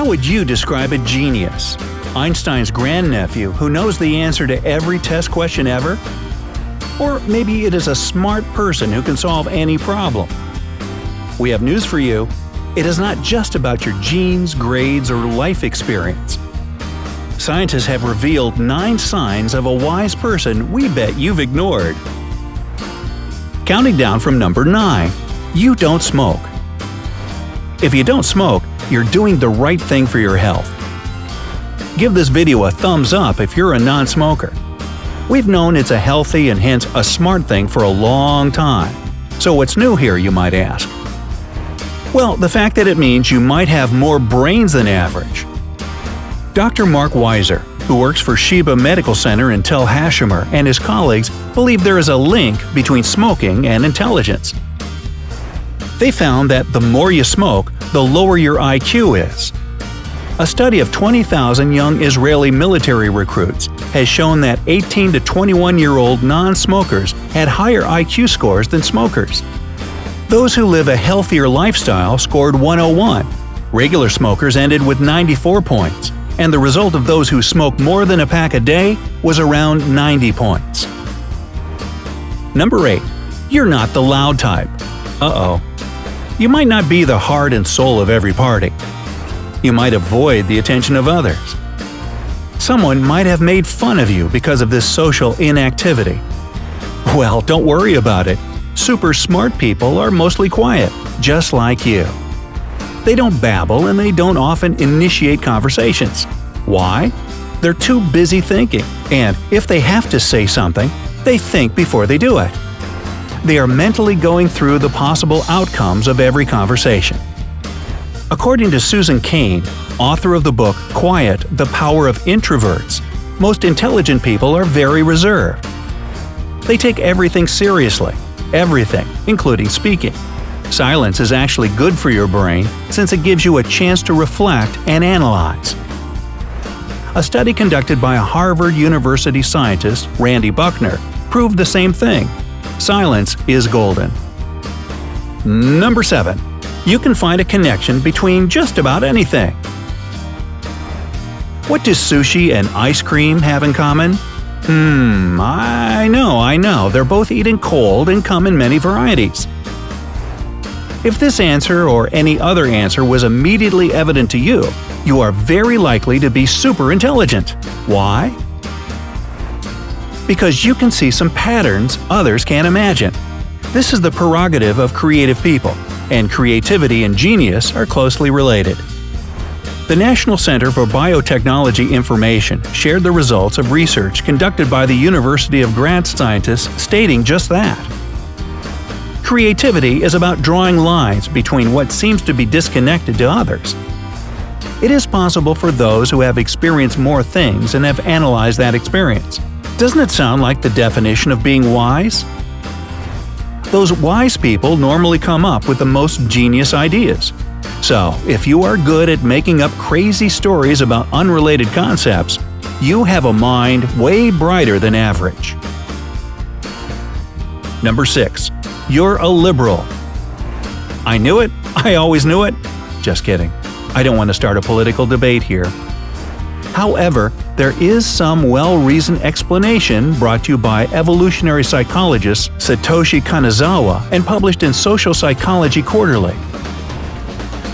How would you describe a genius? Einstein's grandnephew who knows the answer to every test question ever? Or maybe it is a smart person who can solve any problem. We have news for you. It is not just about your genes, grades, or life experience. Scientists have revealed 9 signs of a wise person we bet you've ignored. Counting down from number 9. You don't smoke. If you don't smoke, you're doing the right thing for your health. Give this video a thumbs up if you're a non-smoker. We've known it's a healthy and hence a smart thing for a long time. So what's new here, you might ask? Well, the fact that it means you might have more brains than average. Dr. Mark Weiser, who works for Sheba Medical Center in Tel Hashomer, and his colleagues believe there is a link between smoking and intelligence. They found that the more you smoke, the lower your IQ is. A study of 20,000 young Israeli military recruits has shown that 18 to 21-year-old non-smokers had higher IQ scores than smokers. Those who live a healthier lifestyle scored 101. Regular smokers ended with 94 points, and the result of those who smoke more than a pack a day was around 90 points. Number 8. You're not the loud type. Uh-oh. You might not be the heart and soul of every party. You might avoid the attention of others. Someone might have made fun of you because of this social inactivity. Well, don't worry about it. Super smart people are mostly quiet, just like you. They don't babble and they don't often initiate conversations. Why? They're too busy thinking, and if they have to say something, they think before they do it. They are mentally going through the possible outcomes of every conversation. According to Susan Cain, author of the book Quiet: The Power of Introverts, most intelligent people are very reserved. They take everything seriously, everything, including speaking. Silence is actually good for your brain since it gives you a chance to reflect and analyze. A study conducted by a Harvard University scientist, Randy Buckner, proved the same thing. Silence is golden. Number 7. You can find a connection between just about anything. What do sushi and ice cream have in common? I know, they're both eaten cold and come in many varieties. If this answer or any other answer was immediately evident to you, you are very likely to be super intelligent. Why? Because you can see some patterns others can't imagine. This is the prerogative of creative people, and creativity and genius are closely related. The National Center for Biotechnology Information shared the results of research conducted by the University of Graz scientists stating just that. Creativity is about drawing lines between what seems to be disconnected to others. It is possible for those who have experienced more things and have analyzed that experience. Doesn't it sound like the definition of being wise? Those wise people normally come up with the most genius ideas. So, if you are good at making up crazy stories about unrelated concepts, you have a mind way brighter than average. Number 6. You're a liberal. I knew it. I always knew it. Just kidding. I don't want to start a political debate here. However, there is some well-reasoned explanation brought to you by evolutionary psychologist Satoshi Kanazawa and published in Social Psychology Quarterly.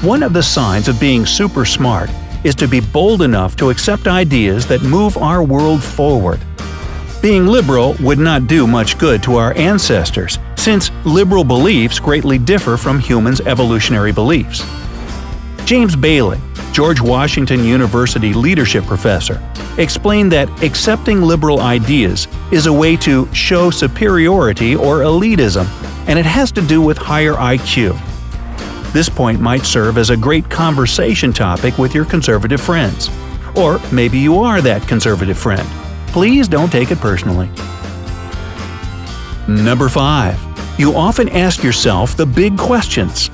One of the signs of being super smart is to be bold enough to accept ideas that move our world forward. Being liberal would not do much good to our ancestors, since liberal beliefs greatly differ from humans' evolutionary beliefs. James Bailey, George Washington University leadership professor, explained that accepting liberal ideas is a way to show superiority or elitism, and it has to do with higher IQ. This point might serve as a great conversation topic with your conservative friends. Or maybe you are that conservative friend. Please don't take it personally. Number 5. You often ask yourself the big questions.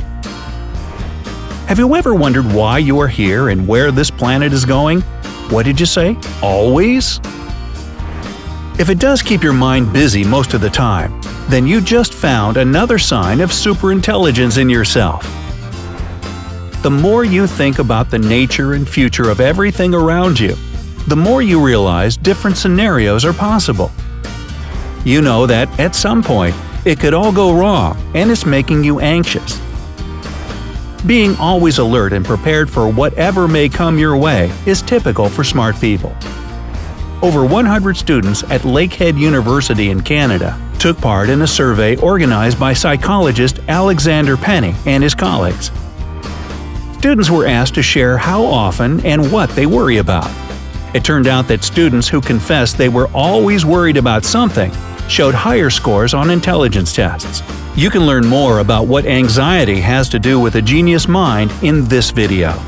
Have you ever wondered why you are here and where this planet is going? What did you say? Always? If it does keep your mind busy most of the time, then you just found another sign of superintelligence in yourself. the more you think about the nature and future of everything around you, the more you realize different scenarios are possible. You know that, at some point, it could all go wrong, and it's making you anxious. Being always alert and prepared for whatever may come your way is typical for smart people. Over 100 students at Lakehead University in Canada took part in a survey organized by psychologist Alexander Penny and his colleagues. Students were asked to share how often and what they worry about. It turned out that students who confessed they were always worried about something showed higher scores on intelligence tests. You can learn more about what anxiety has to do with a genius mind in this video.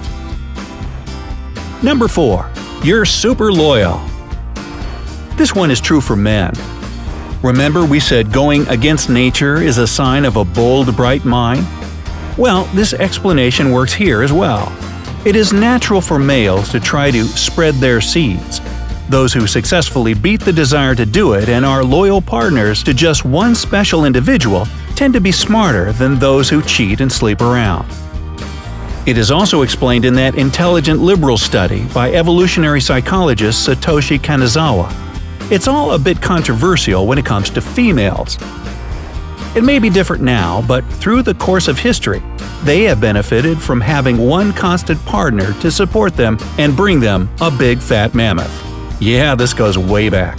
Number 4. You're super loyal. This one is true for men. Remember we said going against nature is a sign of a bold, bright mind? Well, this explanation works here as well. It is natural for males to try to spread their seeds. Those who successfully beat the desire to do it and are loyal partners to just one special individual tend to be smarter than those who cheat and sleep around. It is also explained in that intelligent liberal study by evolutionary psychologist Satoshi Kanazawa. It's all a bit controversial when it comes to females. It may be different now, but through the course of history, they have benefited from having one constant partner to support them and bring them a big fat mammoth. Yeah, this goes way back.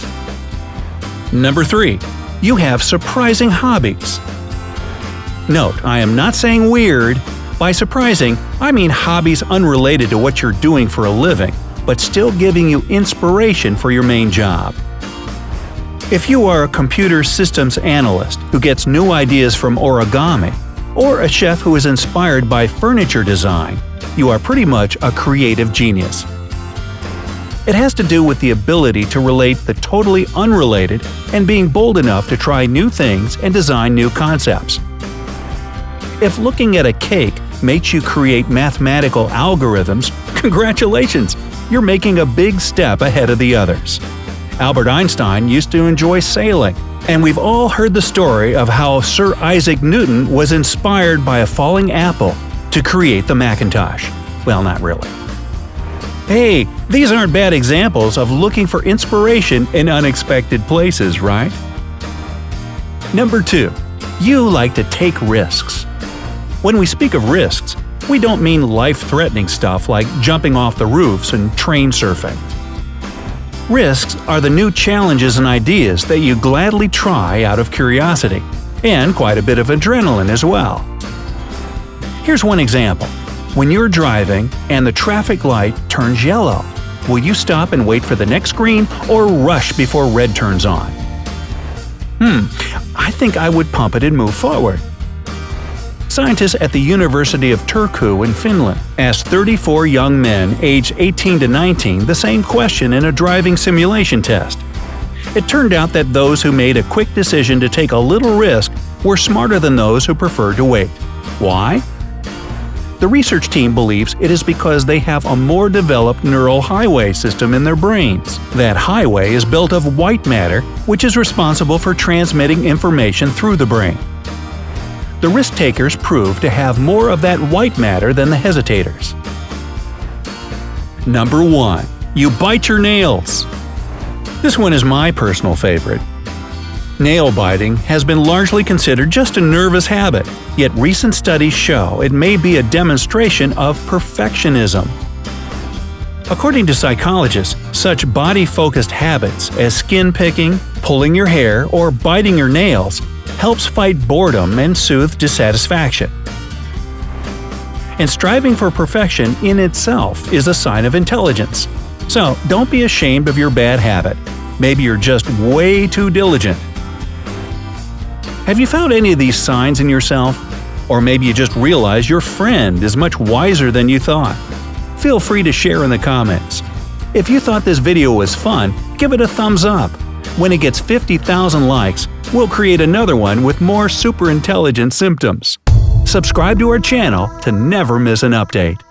Number 3. You have surprising hobbies. Note, I am not saying weird. By surprising, I mean hobbies unrelated to what you're doing for a living, but still giving you inspiration for your main job. If you are a computer systems analyst who gets new ideas from origami, or a chef who is inspired by furniture design, you are pretty much a creative genius. It has to do with the ability to relate the totally unrelated and being bold enough to try new things and design new concepts. If looking at a cake makes you create mathematical algorithms, congratulations! You're making a big step ahead of the others. Albert Einstein used to enjoy sailing, and we've all heard the story of how Sir Isaac Newton was inspired by a falling apple to create the Macintosh. Well, not really. Hey, these aren't bad examples of looking for inspiration in unexpected places, right? Number 2. You like to take risks. When we speak of risks, we don't mean life-threatening stuff like jumping off the roofs and train surfing. Risks are the new challenges and ideas that you gladly try out of curiosity, and quite a bit of adrenaline as well. Here's one example. When you're driving and the traffic light turns yellow, will you stop and wait for the next green or rush before red turns on? I think I would pump it and move forward. Scientists at the University of Turku in Finland asked 34 young men aged 18 to 19 the same question in a driving simulation test. It turned out that those who made a quick decision to take a little risk were smarter than those who preferred to wait. Why? The research team believes it is because they have a more developed neural highway system in their brains. That highway is built of white matter, which is responsible for transmitting information through the brain. The risk-takers prove to have more of that white matter than the hesitators. Number 1. You bite your nails. This one is my personal favorite. Nail biting has been largely considered just a nervous habit, yet recent studies show it may be a demonstration of perfectionism. According to psychologists, such body-focused habits as skin picking, pulling your hair, or biting your nails helps fight boredom and soothe dissatisfaction. And striving for perfection in itself is a sign of intelligence. So don't be ashamed of your bad habit. Maybe you're just way too diligent. Have you found any of these signs in yourself? Or maybe you just realize your friend is much wiser than you thought. Feel free to share in the comments. If you thought this video was fun, give it a thumbs up. When it gets 50,000 likes, we'll create another one with more super intelligent symptoms. Subscribe to our channel to never miss an update.